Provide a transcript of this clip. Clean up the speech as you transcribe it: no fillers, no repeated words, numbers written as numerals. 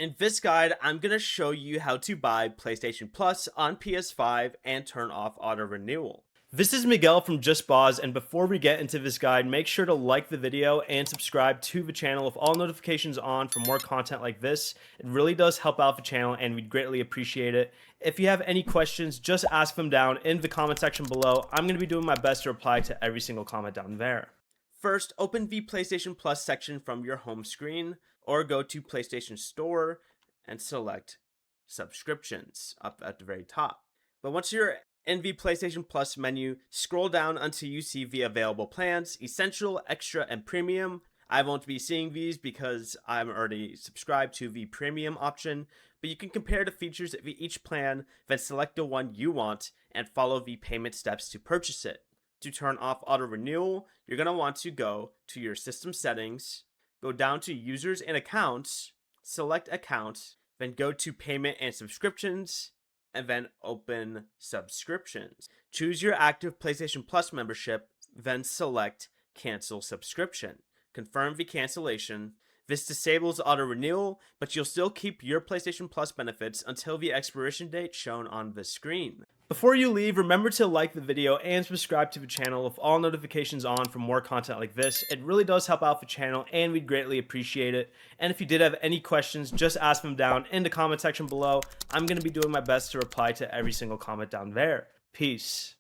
In this guide, I'm going to show you how to buy PlayStation Plus on PS5 and turn off auto-renewal. This is Miguel from Just Boz, and before we get into this guide, make sure to like the video and subscribe to the channel with all notifications on for more content like this. It really does help out the channel and we'd greatly appreciate it. If you have any questions, just ask them down in the comment section below. I'm going to be doing my best to reply to every single comment down there. First, open the PlayStation Plus section from your home screen, or go to PlayStation Store and select Subscriptions up at the very top. But once you're in the PlayStation Plus menu, scroll down until you see the available plans: Essential, Extra, and Premium. I won't be seeing these because I'm already subscribed to the Premium option, but you can compare the features of each plan, then select the one you want and follow the payment steps to purchase it. To turn off auto renewal, you're going to want to go to your system settings, go down to users and accounts, select account, then go to payment and subscriptions, and then open subscriptions. Choose your active PlayStation Plus membership, then select cancel subscription. Confirm the cancellation. This disables auto renewal, but you'll still keep your PlayStation Plus benefits until the expiration date shown on the screen. Before you leave, remember to like the video and subscribe to the channel with all notifications on for more content like this. It really does help out the channel and we'd greatly appreciate it. And if you did have any questions, just ask them down in the comment section below. I'm going to be doing my best to reply to every single comment down there. Peace.